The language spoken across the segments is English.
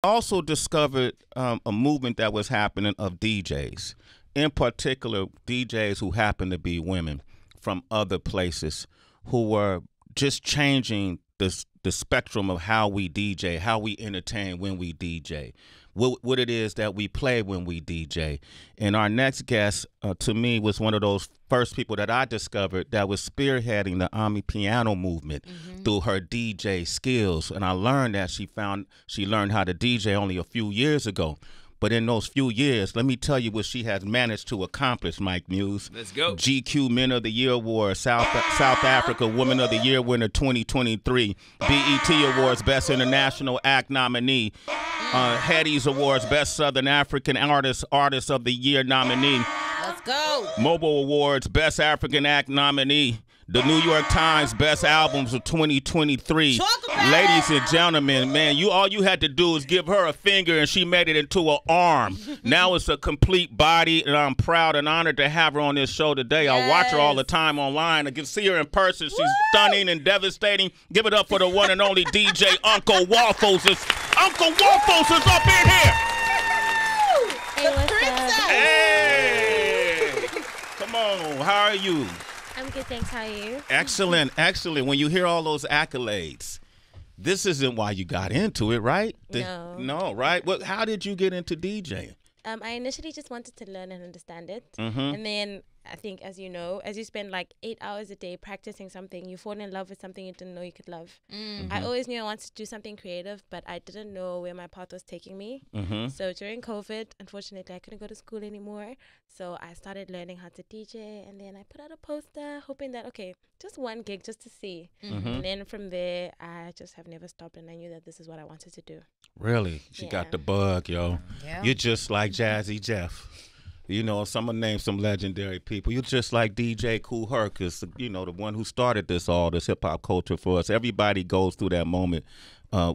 also discovered a movement that was happening of DJs, in particular DJs who happen to be women from other places who were just changing the spectrum of how we DJ, how we entertain when we DJ, what it is that we play when we DJ. And our next guest, to me, was one of those first people that I discovered that was spearheading the Amapiano movement through her DJ skills. And I learned that she learned how to DJ only a few years ago. But in those few years, let me tell you what she has managed to accomplish, Mike Muse. Let's go. GQ Men of the Year Award, South Africa Woman of the Year winner 2023, BET Awards Best International Act nominee, Headies Awards Best Southern African Artist of the Year nominee. Let's go. Mobile Awards Best African Act nominee. The New York Times Best Albums of 2023. Ladies and gentlemen, man, all you had to do was give her a finger and she made it into an arm. Now it's a complete body, and I'm proud and honored to have her on this show today. Yes. I watch her all the time online. I can see her in person. She's stunning and devastating. Give it up for the one and only DJ Uncle Waffles. Uncle Waffles is up in here. Hey, what's up? Hey! Come on, how are you? I'm good, thanks. How are you? Excellent, excellent. When you hear all those accolades, this isn't why you got into it, right? No. No, right? Well, how did you get into DJing? I initially just wanted to learn and understand it. Mm-hmm. And then I think, as you know, as you spend like 8 hours a day practicing something, you fall in love with something you didn't know you could love. Mm-hmm. I always knew I wanted to do something creative, but I didn't know where my path was taking me. Mm-hmm. So during COVID, unfortunately, I couldn't go to school anymore. So I started learning how to DJ, and then I put out a poster hoping that, okay, just one gig just to see. Mm-hmm. And then from there, I just have never stopped, and I knew that this is what I wanted to do. Really? She got the bug, yo. Yeah. You're just like Jazzy Jeff. You know, someone named some legendary people. You're just like DJ Kool Herc, is, you know, the one who started this hip-hop culture for us. Everybody goes through that moment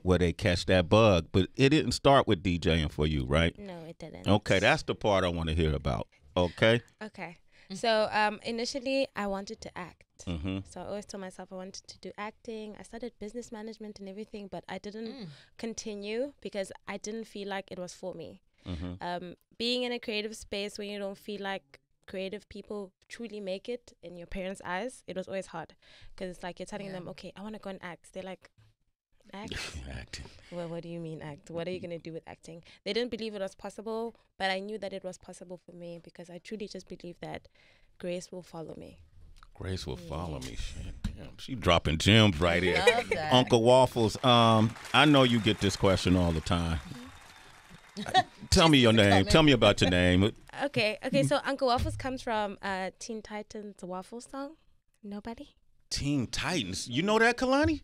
where they catch that bug. But it didn't start with DJing for you, right? No, it didn't. Okay, that's the part I want to hear about. Okay? Okay. So initially, I wanted to act. Mm-hmm. So I always told myself I wanted to do acting. I studied business management and everything, but I didn't continue because I didn't feel like it was for me. Mm-hmm. Being in a creative space when you don't feel like creative people truly make it in your parents' eyes, it was always hard because it's like you're telling them, okay, I want to go and act. They're like, act? Acting. Well, what do you mean act? What are you going to do with acting? They didn't believe it was possible, but I knew that it was possible for me because I truly just believe that grace will follow me. Grace will follow me. Shit, damn, she dropping gems right here. Love that. Uncle Waffles, I know you get this question all the time. Tell me your name. Tell me about your name. Okay, so Uncle Waffles comes from Teen Titans Waffle song. Nobody? Teen Titans. You know that, Kalani?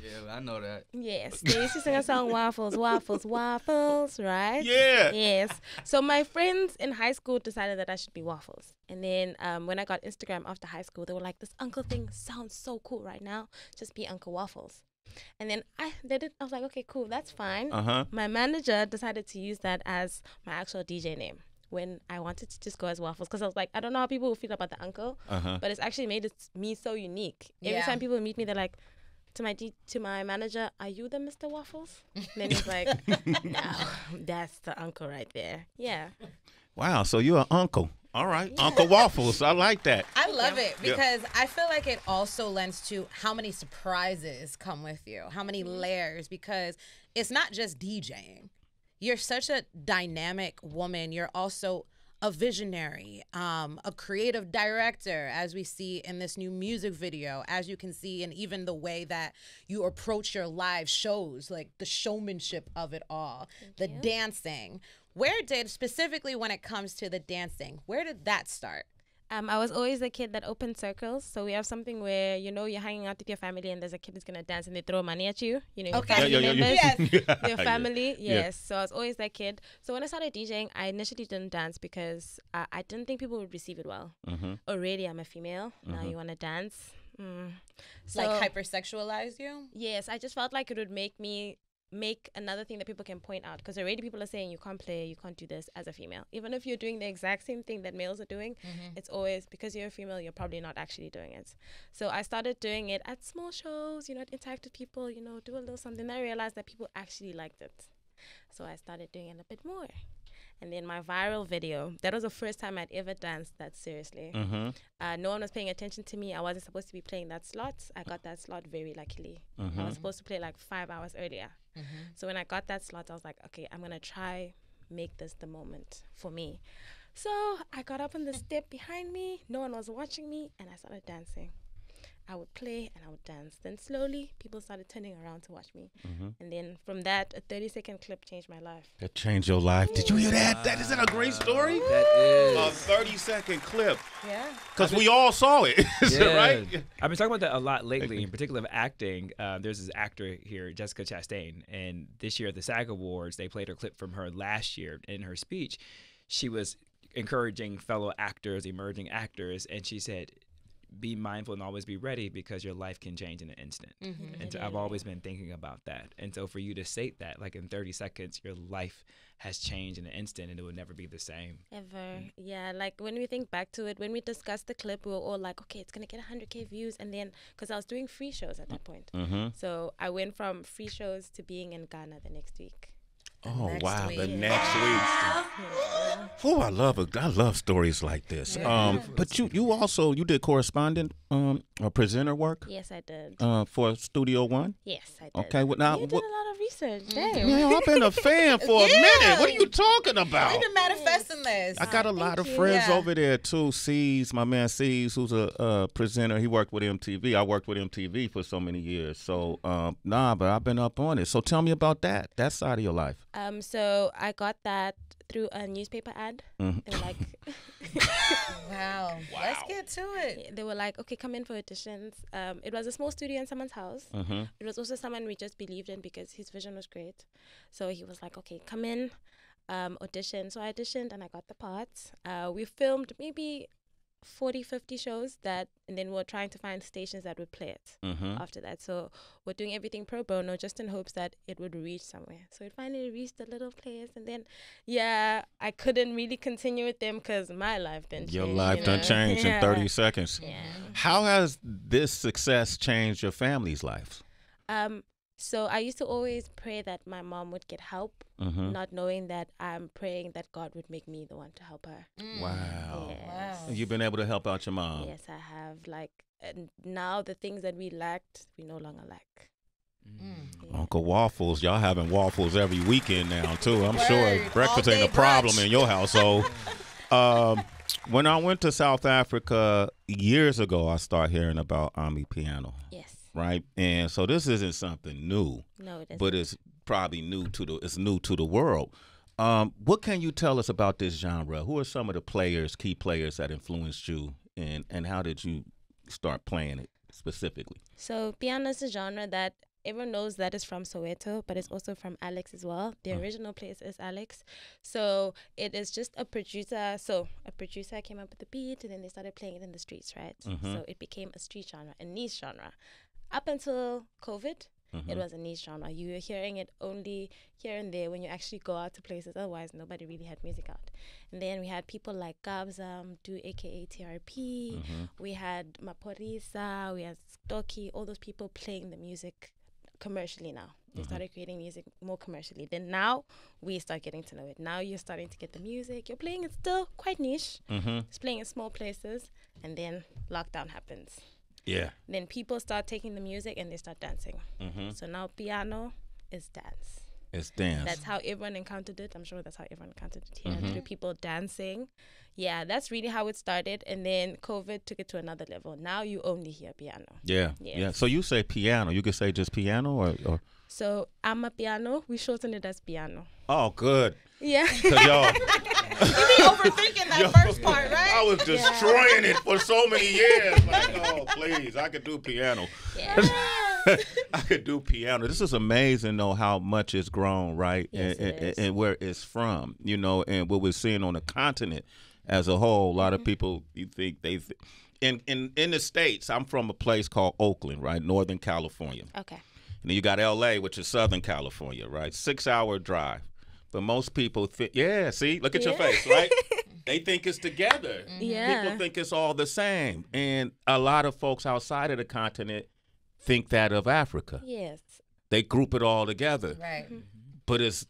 Yeah, I know that. Yes, they used to sing a song, Waffles, Waffles, Waffles, right? Yeah. Yes. So my friends in high school decided that I should be Waffles. And then when I got Instagram after high school, they were like, this uncle thing sounds so cool right now. Just be Uncle Waffles. And then I was like, okay, cool, that's fine. Uh-huh. My manager decided to use that as my actual DJ name when I wanted to just go as Waffles because I was like, I don't know how people will feel about the uncle, but it's actually made me so unique. Every time people meet me, they're like, to my manager, are you the Mr. Waffles? And then he's like, no, that's the uncle right there. Yeah. Wow, so you're an uncle. All right, yeah. Uncle Waffles. I like that. I love it because I feel like it also lends to how many surprises come with you, how many layers, because it's not just DJing. You're such a dynamic woman. You're also a visionary, a creative director, as we see in this new music video, as you can see, and even the way that you approach your live shows, like the showmanship of it all, the dancing. Specifically when it comes to the dancing, where did that start? I was always the kid that opened circles. So we have something where, you're hanging out with your family and there's a kid who's going to dance and they throw money at you. Your family members, your family. Yes. So I was always that kid. So when I started DJing, I initially didn't dance because I didn't think people would receive it well. Already I'm a female. Now you want to dance. So, like hypersexualize you? Yes. I just felt like it would make another thing that people can point out because already people are saying you can't play, you can't do this as a female. Even if you're doing the exact same thing that males are doing, it's always because you're a female, you're probably not actually doing it. So I started doing it at small shows, interact with people, do a little something. I realized that people actually liked it. So I started doing it a bit more. And then my viral video, that was the first time I'd ever danced that seriously. No one was paying attention to me. I wasn't supposed to be playing that slot. I got that slot very luckily. I was supposed to play like 5 hours earlier. So when I got that slot, I was like, okay, I'm going to try make this the moment for me. So I got up on the step behind me. No one was watching me. And I started dancing. I would play and I would dance. Then slowly, people started turning around to watch me. And then from that, a 30-second clip changed my life. That changed your life. Did you hear that? That isn't a great story? That is. A 30-second clip. Yeah. Because we all saw it, right? I've been talking about that a lot lately, in particular of acting. There's this actor here, Jessica Chastain, and this year at the SAG Awards, they played a clip from her last year. In her speech, she was encouraging fellow actors, emerging actors, and she said, be mindful and always be ready because your life can change in an instant. And so I've always been thinking about that. And so for you to state that, like in 30 seconds, your life has changed in an instant and it will never be the same. Ever. Yeah, like when we think back to it, when we discussed the clip, we were all like, okay, it's going to get 100K views. And then, because I was doing free shows at that point. So I went from free shows to being in Ghana the next week. Oh, wow. The next week. Oh, I love stories like this. But you also, you did correspondent or presenter work? Yes, I did. For Studio One? Yes, I did. Okay. Well, now, you did a lot of research. Damn. Man, I've been a fan for a minute. What are you talking about? We've been manifesting this. I got a lot of friends over there, too. C's, my man C's, who's a presenter. He worked with MTV. I worked with MTV for so many years. So, but I've been up on it. So tell me about that side of your life. So I got that through a newspaper ad. They were like, wow. Let's get to it. They were like, okay, come in for auditions. It was a small studio in someone's house. It was also someone we just believed in because his vision was great. So he was like, okay, come in, audition. So I auditioned and I got the parts. We filmed maybe 40, 50 shows and then we're trying to find stations that would play it after that. So we're doing everything pro bono just in hopes that it would reach somewhere. So it finally reached the little place, and then I couldn't really continue with them because my life didn't change. Your life done changed in 30 seconds. How has this success changed your family's life? So I used to always pray that my mom would get help, not knowing that I'm praying that God would make me the one to help her. Wow. Yes. Wow. You've been able to help out your mom. Yes, I have. And now the things that we lacked, we no longer lack. Uncle Waffles, y'all having waffles every weekend now, too. I'm sure breakfast All ain't a day problem brunch. in your household. When I went to South Africa years ago, I started hearing about Amapiano. Yes. Right, and so this isn't something new. No, it isn't. But it's probably new to the world. What can you tell us about this genre? Who are some of the key players that influenced you, and how did you start playing it specifically? So piano is a genre that everyone knows that is from Soweto, but it's also from Alex as well. The original place is Alex. So it is just a producer. So a producer came up with the beat, and then they started playing it in the streets, right? So it became a street genre, a niche genre. Up until COVID, it was a niche genre. You were hearing it only here and there when you actually go out to places. Otherwise, nobody really had music out. And then we had people like Gabzam, do aka TRP. We had Maporisa, we had Stocky, all those people playing the music commercially now. They started creating music more commercially. Then now we start getting to know it. Now you're starting to get the music. You're playing it still quite niche. It's playing in small places. And then lockdown happens. Yeah. Then people start taking the music and they start dancing. So now piano is dance. It's dance. That's how everyone encountered it. I'm sure that's how everyone encountered it here. Through people dancing. Yeah, that's really how it started. And then COVID took it to another level. Now you only hear piano. Yeah. Yes. Yeah. So you say piano. You could say just piano or? So Amapiano, we shorten it as piano. Oh, good. Yeah. Because y'all. You be overthinking that first part, right? I was destroying it for so many years. Like, oh, please, I could do piano. Yeah. I could do piano. This is amazing, though, how much it's grown, right? Yes, and where it's from, and what we're seeing on the continent as a whole. A lot of people, you think in the States, I'm from a place called Oakland, right? Northern California. Okay. And then you got LA, which is Southern California, right? 6-hour drive. But most people think, see, look at your face, right? They think it's together. Yeah. People think it's all the same. And a lot of folks outside of the continent think that of Africa. Yes. They group it all together. Right. But it's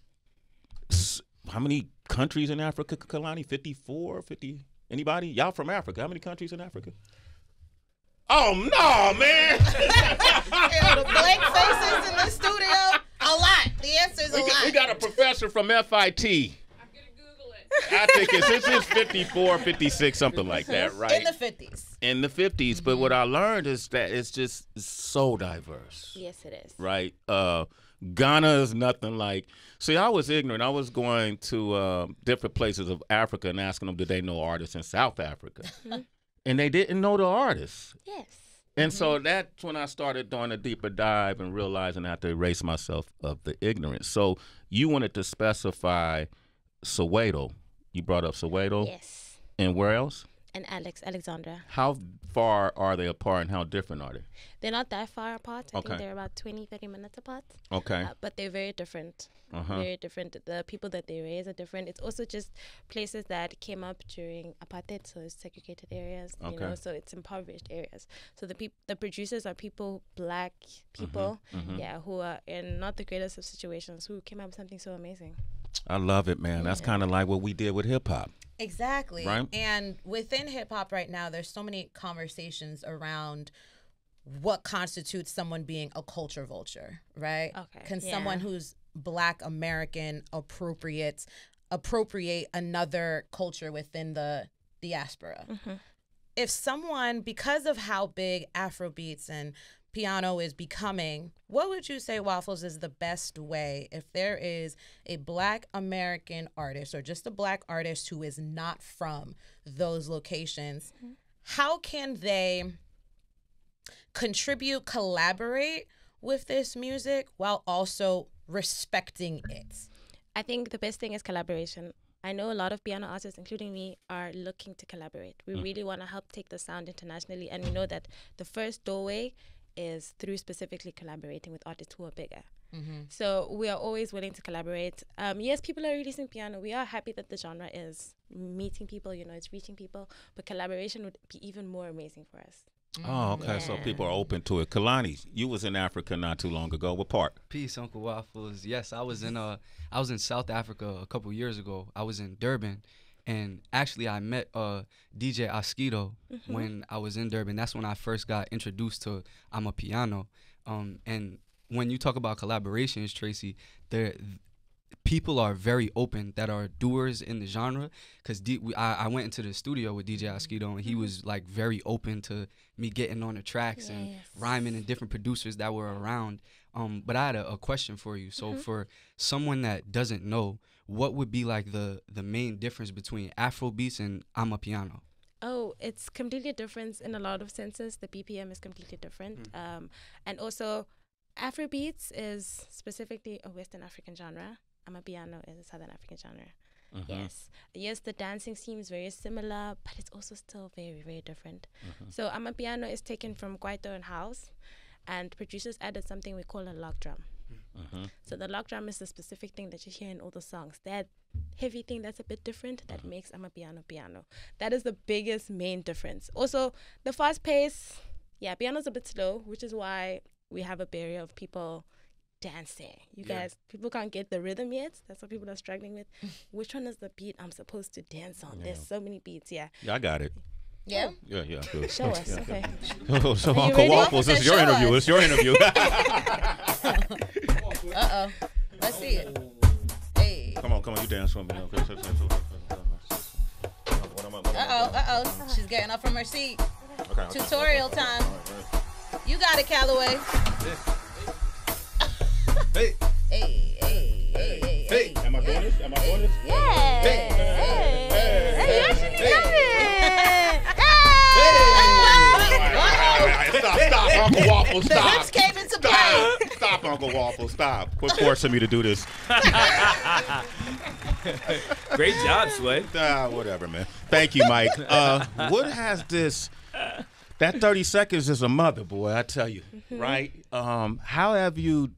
how many countries in Africa, Kalani? 54, 50? Anybody? Y'all from Africa? How many countries in Africa? Oh, no, man. The blank faces in the studio. A lot. The answer is a lot. We got a professor from FIT. I'm going to Google it. I think it's 54, 56, something like that, right? In the 50s. In the 50s. But what I learned is that it's just so diverse. Yes, it is. Right? Ghana is nothing like. See, I was ignorant. I was going to different places of Africa and asking them, did they know artists in South Africa? And they didn't know the artists. Yes. And so that's when I started doing a deeper dive and realizing I had to erase myself of the ignorance. So you wanted to specify Soweto. You brought up Soweto. Yes. And where else? And Alexandra. How far are they apart and how different are they? They're not that far apart. I Okay. think they're about 20, 30 minutes apart. Okay. But they're very different. Very different. The people that they raise are different. It's also just places that came up during apartheid, so it's segregated areas, you know, so it's impoverished areas. So the producers are people, black people, who are in not the greatest of situations, who came up with something so amazing. I love it, man. That's kind of like what we did with hip hop. Exactly. Right? And within hip hop right now, there's so many conversations around what constitutes someone being a culture vulture, right? Okay. Can someone who's Black American appropriate another culture within the diaspora? If someone, because of how big Afrobeats and piano is becoming, what would you say, Waffles, is the best way if there is a Black American artist or just a Black artist who is not from those locations, how can they contribute, collaborate with this music while also respecting it? I think the best thing is collaboration. I know a lot of piano artists, including me, are looking to collaborate. We really want to help take the sound internationally, and we know that the first doorway is through specifically collaborating with artists who are bigger. So we are always willing to collaborate. Yes, people are releasing piano. We are happy that the genre is meeting people, you know, it's reaching people, but collaboration would be even more amazing for us. Oh, okay. So people are open to it. Kalani, you was in Africa not too long ago. What part? Peace, Uncle Waffles. Yes, I was in South Africa a couple years ago. I was in Durban, and actually I met DJ Asquido when I was in Durban. That's when I first got introduced to Amapiano. And when you talk about collaborations, Tracy, people are very open that are doers in the genre, because I went into the studio with DJ Asquido, and he was like very open to me getting on the tracks and rhyming, and different producers that were around. But I had a question for you. So for someone that doesn't know, what would be like the main difference between Afrobeats and Amapiano? Oh, it's completely different in a lot of senses. The BPM is completely different. And also, Afrobeats is specifically a Western African genre. Amapiano is a Southern African genre. Yes, the dancing seems very similar, but it's also still very, very different. So Amapiano is taken from Kwaito and house, and producers added something we call a log drum. So the log drum is the specific thing that you hear in all the songs. That heavy thing that's a bit different that makes Amapiano piano. That is the biggest main difference. Also, the fast pace, piano's a bit slow, which is why we have a barrier of people dancing. You guys, people can't get the rhythm yet. That's what people are struggling with. Which one is the beat I'm supposed to dance on? There's so many beats. Yeah, I got it. Yeah? Yeah. Good. Show us. Okay. So Uncle Waffles, this is your interview. It's your interview. Let's see it. Hey. Come on, you dance for me. She's getting up from her seat. Okay. Tutorial time. You got it, Callaway. Hey. Hey. Am I doing this? Yeah. Hey, you actually got it. Stop, Uncle Waffles, The hips came into play. Stop, Uncle Waffles, stop. Quit forcing me to do this. Great job, Sway. Whatever, man. Thank you, Mike. What has this... That 30 seconds is a mother, boy, I tell you, right? How have you...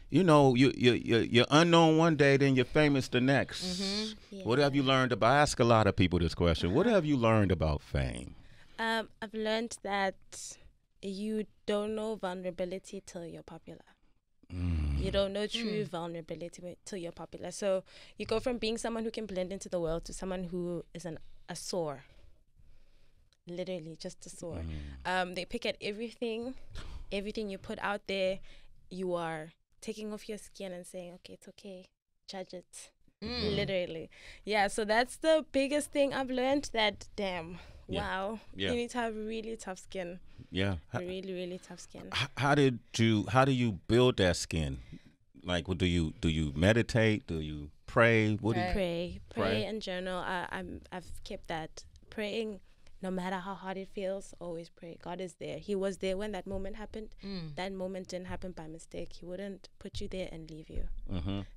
You know, you're unknown one day, then you're famous the next. What have you learned about? I ask a lot of people this question. What have you learned about fame? I've learned that you don't know vulnerability till you're popular. You don't know true vulnerability till you're popular. So you go from being someone who can blend into the world to someone who is a sore. Literally just a sore. They pick at everything you put out there. You are taking off your skin and saying, okay, it's okay. Judge it. Literally. Yeah, so that's the biggest thing I've learned, that wow. You need to have really tough skin. Yeah. Really, really tough skin. How do you build that skin? Like, do you meditate? Do you pray? What do you pray and journal. I've kept that praying. No matter how hard it feels, always pray. God is there. He was there when that moment happened. That moment didn't happen by mistake. He wouldn't put you there and leave you.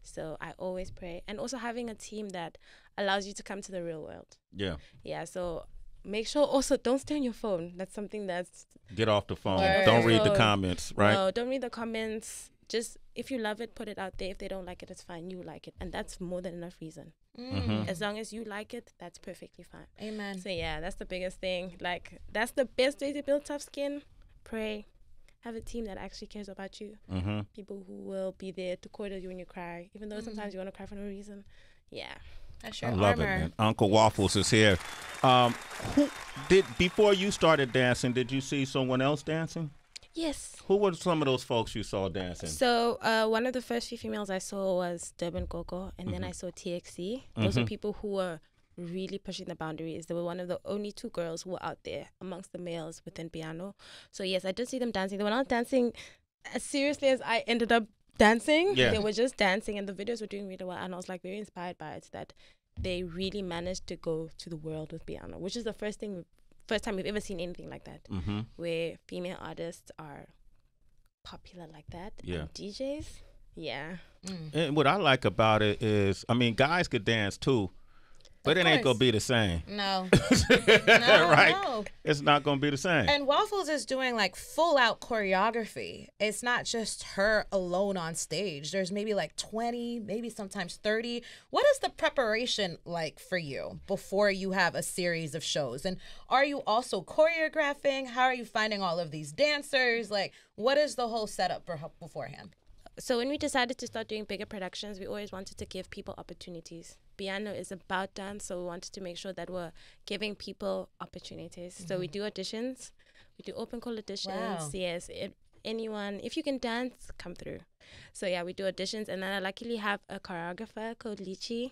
So I always pray. And also having a team that allows you to come to the real world. Yeah. Yeah, so make sure also don't stay on your phone. That's something that's... Get off the phone. Don't read the comments, right? No, don't read the comments. Just, if you love it, put it out there. If they don't like it, it's fine. You like it. And that's more than enough reason. As long as you like it, that's perfectly fine. Amen. So yeah, that's the biggest thing. Like, that's the best way to build tough skin. Pray. Have a team that actually cares about you. People who will be there to corner you when you cry, even though sometimes you want to cry for no reason. Yeah. That's your I love it, man. Uncle Waffles is here. Before you started dancing, did you see someone else dancing? Yes. Who were some of those folks you saw dancing? So one of the first few females I saw was Durban Coco, and then I saw TXC. Those were people who were really pushing the boundaries. They were one of the only 2 girls who were out there amongst the males within piano. So yes, I did see them dancing. They were not dancing as seriously as I ended up dancing. They were just dancing, and the videos were doing really well. And I was like very inspired by it, that they really managed to go to the world with piano, which is the first time we've ever seen anything like that, where female artists are popular like that. And DJs, And what I like about it is, I mean, guys could dance too, but it ain't gonna be the same. No. Right? No. It's not gonna be the same. And Waffles is doing like full out choreography. It's not just her alone on stage. There's maybe like 20, maybe sometimes 30. What is the preparation like for you before you have a series of shows? And are you also choreographing? How are you finding all of these dancers? Like, what is the whole setup beforehand? So when we decided to start doing bigger productions, we always wanted to give people opportunities. Piano is about dance, so we wanted to make sure that we're giving people opportunities. So we do auditions. We do open call auditions. Wow. Yes, anyone, if you can dance, come through. So yeah, we do auditions. And then I luckily have a choreographer called Lichi,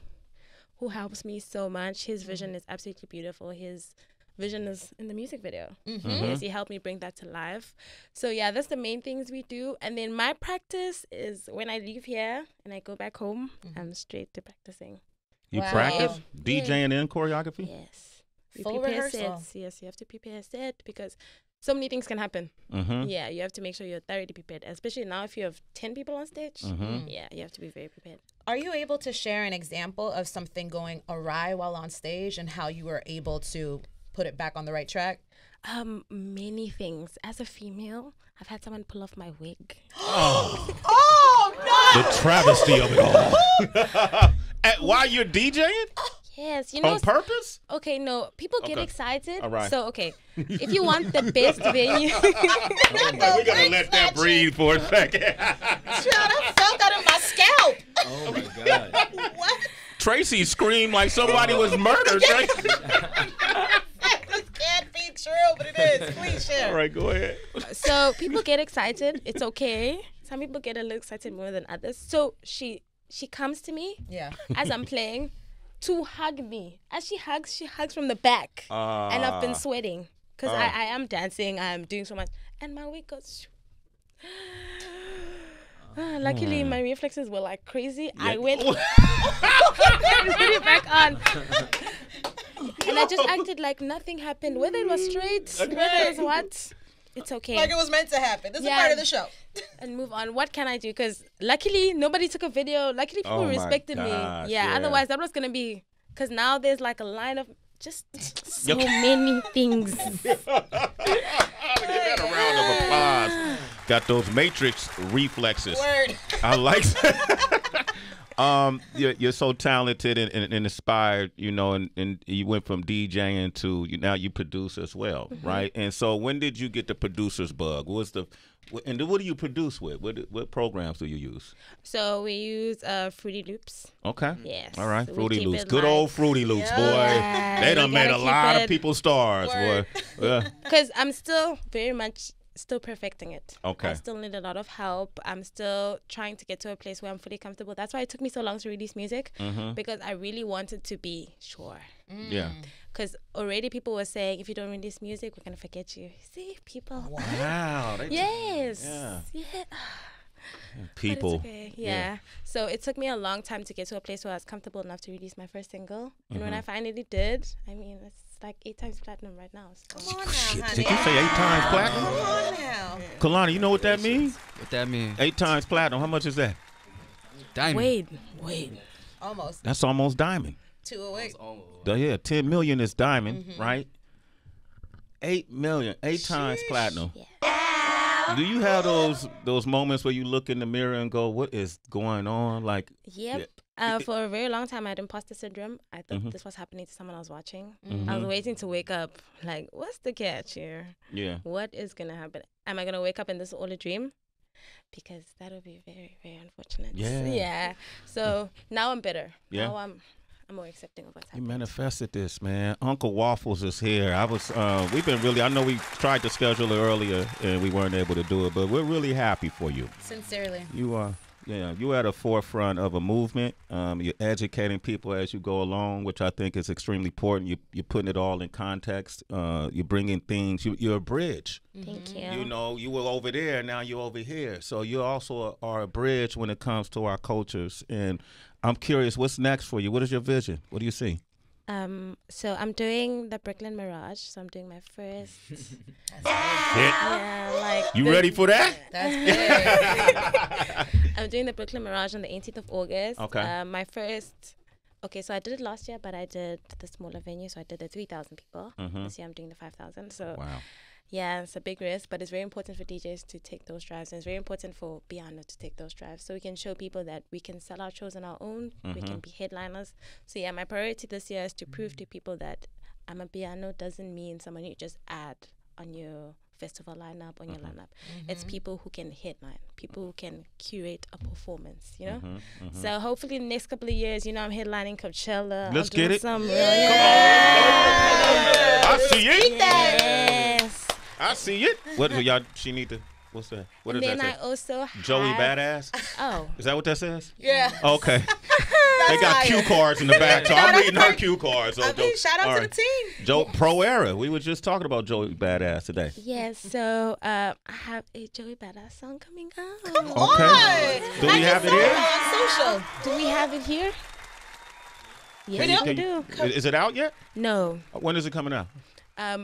who helps me so much. His vision is absolutely beautiful. His vision is in the music video. Yes, he helped me bring that to life. So yeah, that's the main things we do. And then my practice is when I leave here and I go back home, I'm straight to practicing. You practice DJing and choreography? Yes. Full rehearsal. Sets. Yes, you have to prepare a set because so many things can happen. Yeah, you have to make sure you're thoroughly prepared, especially now if you have 10 people on stage. Yeah, you have to be very prepared. Are you able to share an example of something going awry while on stage and how you were able to put it back on the right track? Many things. As a female, I've had someone pull off my wig. Oh no! The travesty of it all. While you're DJing? Yes, you know. On purpose? Okay, no. People get excited. All right. So, okay. If you want the best venue. We're going to let that breathe for a second. I felt that in my scalp. Oh, my God. What? Tracy screamed like somebody was murdered. This can't be true, but it is. Please share. All right, go ahead. So, people get excited. It's okay. Some people get a little excited more than others. So, she comes to me as I'm playing to hug me. As she hugs from the back. And I've been sweating because I am dancing. I'm doing so much. And my wig goes... luckily, my reflexes were like crazy. Yeah. I went... put it back on. And I just acted like nothing happened. Whether it was straight, whether it was what... It's okay. Like it was meant to happen. This is part of the show. And move on. What can I do? Because luckily, nobody took a video. Luckily, people respected me. Yeah, otherwise, that was going to be... Because now there's like a line of just so many things. Give that a round of applause. Got those matrix reflexes. Word. I like that. You're so talented and inspired, you know, and you went from DJing to now you produce as well, right? And so when did you get the producer's bug? What do you produce with? What programs do you use? So we use Fruity Loops. Okay. Yes. All right, So Fruity Loops. Good old Fruity Loops, boy. They done made a lot of people stars, boy. Because I'm still very much still perfecting it. Okay. I still need a lot of help. I'm still trying to get to a place where I'm fully comfortable. That's why it took me so long to release music, because I really wanted to be sure. Yeah. Because already people were saying, if you don't release music, we're going to forget you. See, people. Wow. Yes. Yeah. Yeah. People. Okay. Yeah. So it took me a long time to get to a place where I was comfortable enough to release my first single. And when I finally did, I mean, it's like 8 times platinum right now. So. Come on now, honey. Did you say 8 times platinum? Come on now. Kalani, you know what that means? What that mean? 8 times platinum. How much is that? Diamond. Wait. Almost. That's almost diamond. 208. Yeah, 10 million is diamond, right? 8 million, 8 times platinum. Yeah. Do you have those moments where you look in the mirror and go, "What is going on?" Like, Yep. For a very long time, I had imposter syndrome. I thought this was happening to someone I was watching. I was waiting to wake up. Like, what's the catch here? yeah, What is gonna happen? Am I gonna wake up and this is all a dream? Because that would be very, very unfortunate. Yeah. So now I'm better. Yeah. Now I'm more accepting of what's you happening. manifested this, man. Uncle Waffles is here. We've been really. I know we tried to schedule it earlier and we weren't able to do it, but we're really happy for you. Sincerely. You are. Yeah, you're at the forefront of a movement. You're educating people as you go along, which I think is extremely important. You're putting it all in context. You're bringing things. You're a bridge. Thank you. You know, you were over there, now you're over here. So you also are a bridge when it comes to our cultures. And I'm curious, what's next for you? What is your vision? What do you see? So I'm doing the Brooklyn Mirage. So I'm doing my first. You ready for that? That's good. I'm doing the Brooklyn Mirage on the 18th of August. Okay. My first. Okay, so I did it last year, but I did the smaller venue. So I did the 3,000 people. This year I'm doing the 5,000. So Wow. yeah, it's a big risk, but it's very important for DJs to take those drives, and it's very important for Piano to take those drives, so we can show people that we can sell our shows on our own. We can be headliners. So yeah, my priority this year is to prove to people that Amapiano doesn't mean someone you just add on your festival lineup, on your lineup. It's people who can headline, people who can curate a performance, you know? So hopefully in the next couple of years, you know, I'm headlining Coachella. Let's get it. Some I see it. Yes. I see it. What do y'all? She need to. What's that? What And does then that I say? also have... Joey Badass. Oh. Is that what that says? Yeah. Okay. They got cue cards in the back, so I'm reading her cue cards. So I mean, shout out to the team. Joe Pro Era. We were just talking about Joey Badass today. Yes, so I have a Joey Badass song coming out. Come Okay. on. Do we have it here? On social. Do we have it here? Yes, we do. Is it out yet? No. When is it coming out?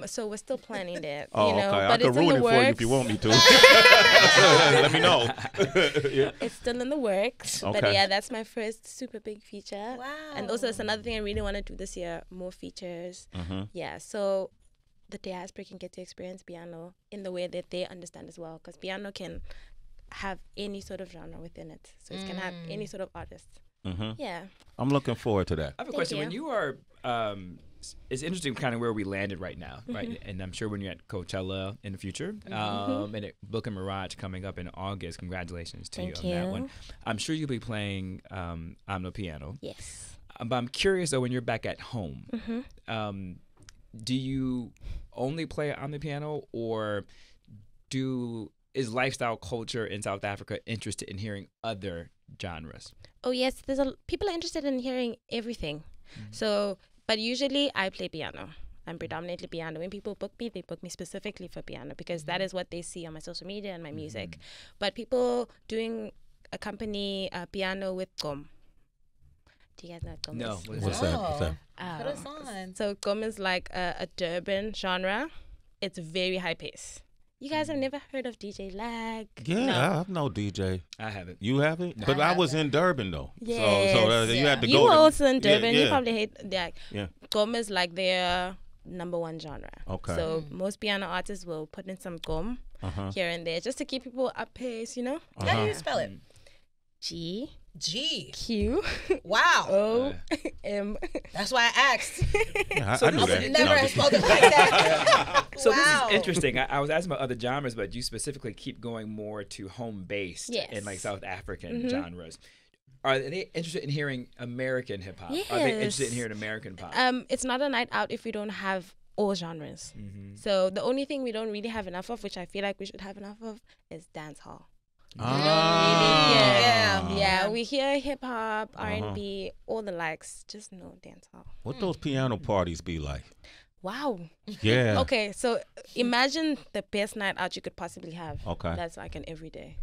So we're still planning that. Oh, you know, okay. but I it's can in ruin the it for you if works. you want me to. Let me know. Yeah. It's still in the works. But Okay. yeah, that's my first super big feature. Wow. And also, it's another thing I really want to do this year, more features. Yeah, so the diaspora can get to experience piano in the way that they understand as well. Because piano can have any sort of genre within it. So it can have any sort of artist. Yeah. I'm looking forward to that. I have a Thank question. you. When you are, it's interesting kind of where we landed right now, right? And I'm sure when you're at Coachella in the future, and at Brooklyn Mirage coming up in August, congratulations to Thank you on that you. one. I'm sure you'll be playing Amapiano. Yes. But I'm curious though, when you're back at home, do you only play on the piano, or is lifestyle culture in South Africa interested in hearing other genres? Oh yes, people are interested in hearing everything. So, but usually I play piano. I'm predominantly piano. When people book me, they book me specifically for piano because that is what they see on my social media and my music. But people accompany piano with gom. Do you guys know what gom No. is? What's that? What's that? Put us on. So gom is like a Durban genre. It's very high pace. You guys have never heard of DJ Lag? Yeah, No. I know DJ. I haven't. You haven't? But I was in Durban though. Yes. So you had to You go. were to- also in Durban. Yeah, You yeah. probably hate that. Yeah. Gom is like their number one genre. Okay. So most piano artists will put in some gom here and there just to keep people up pace, you know? How do you spell it? G G. Q. Wow. O. M. That's why I asked. Yeah, I knew that. Never have spoken like that. So Wow. this is interesting. I was asking about other genres, but you specifically keep going more to home-based and like South African genres. Are they interested in hearing American hip hop? Yes. Are they interested in hearing American pop? It's not a night out if we don't have all genres. So the only thing we don't really have enough of, which I feel like we should have enough of, is dance hall. Yeah, we hear hip hop, R&B, all the likes, just no dance hall. What those piano parties be like? Wow. Yeah. Okay, so imagine the best night out you could possibly have. Okay. That's like an everyday.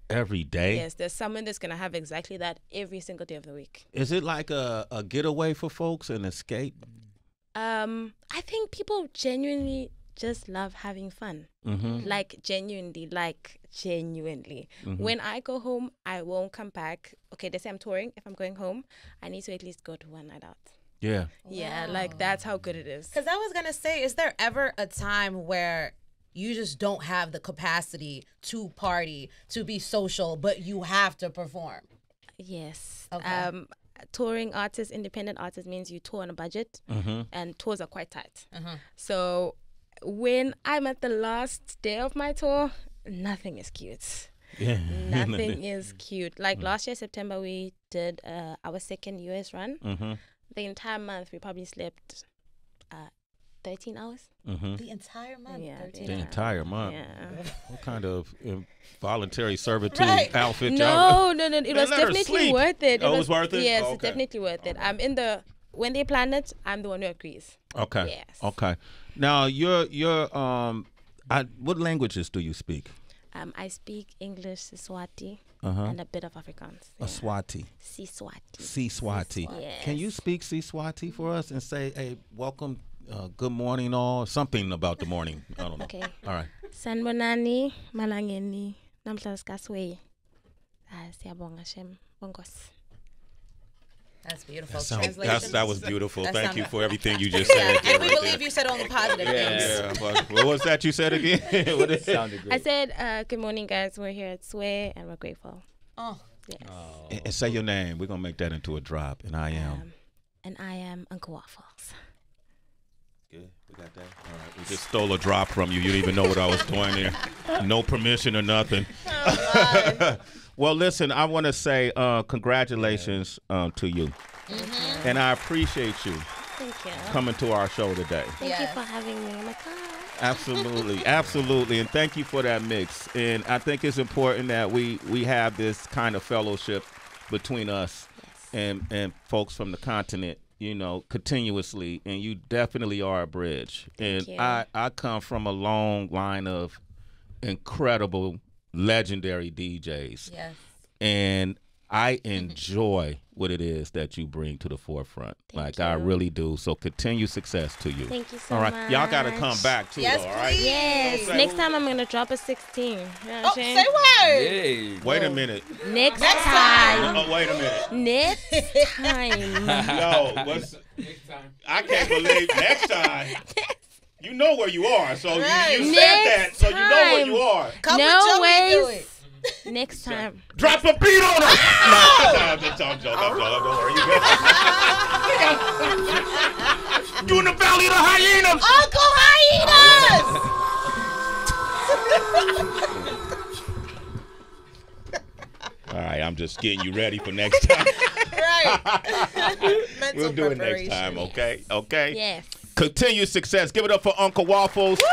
Every day? Yes, there's someone that's gonna have exactly that every single day of the week. Is it like a getaway for folks, an escape? I think people genuinely just love having fun. Like genuinely. When I go home, I won't come back. Okay, they say I'm touring. If I'm going home, I need to at least go to one night out. Yeah. Yeah, like that's how good it is. Because I was going to say, is there ever a time where you just don't have the capacity to party, to be social, but you have to perform? Yes. Okay. Touring artists, independent artists means you tour on a budget, and tours are quite tight. So when I'm at the last day of my tour, nothing is cute. Yeah. Nothing is cute. Like last year, September, we did our second US run. The entire month, we probably slept 13 hours. The entire month? Yeah, 13 The hours. entire month. Yeah. What kind of voluntary servitude Right. outfit y'all? No. It Man, was let her definitely sleep. worth it. Oh, it was worth it? Yes, Okay. it's definitely worth it. I'm in the when they plan it, I'm the one who agrees. Okay. Yes. Okay. Now, what languages do you speak? I speak English, Siswati, and a bit of Afrikaans. A Swati. Siswati. Siswati. Yes. Can you speak Siswati for us and say, hey, welcome, good morning all, something about the morning. I don't know. Okay. All right. Sanbonani, malangeni, namhla sikaswe. Siyabonga Shem, bongos. That's beautiful. That was beautiful. That Thank sound- you for everything you just said. And we believe you said only positive things. Yeah, but what was that you said again? What is it? Sounded great. I said, good morning, guys. We're here at Sway, and we're grateful. Oh, Yes. And say your name. We're going to make that into a drop. And I am. And I am Uncle Waffles. Good. We got that. All right. We just stole a drop from you. You didn't even know what I was doing there. No permission or nothing. Well, listen, I want to say congratulations to you. And I appreciate you Thank you. coming to our show today. Thank you for having me. Oh my God. Absolutely. Absolutely. And thank you for that mix. And I think it's important that we have this kind of fellowship between us and folks from the continent, you know, continuously. And you definitely are a bridge. Thank you. I come from a long line of incredible, legendary DJs. yes. And I enjoy what it is that you bring to the forefront. Thank I you. really do. So continued success to you. Thank you so All right. much. Y'all got to come back too, Yes, though, all right? please. Yes. Okay, Next who- time I'm going to drop a 16. You know what I'm Oh, saying? say what? Hey. Wait a minute. Next Next time. Oh, wait a minute. Next time. Yo, what's next time? I can't believe next time. You know where you are, so Right. you said that, Next so you know where time. you are. Come No with Joey, do ways. it. Next time. Drop a beat on her. I'm joking. I'm don't worry. You in the valley of the hyenas. Uncle Hyenas! All right, I'm just getting you ready for next time. Right. Mental We'll do it next preparation. time, okay? Okay? Yes. Continued success. Give it up for Uncle Waffles. Woo!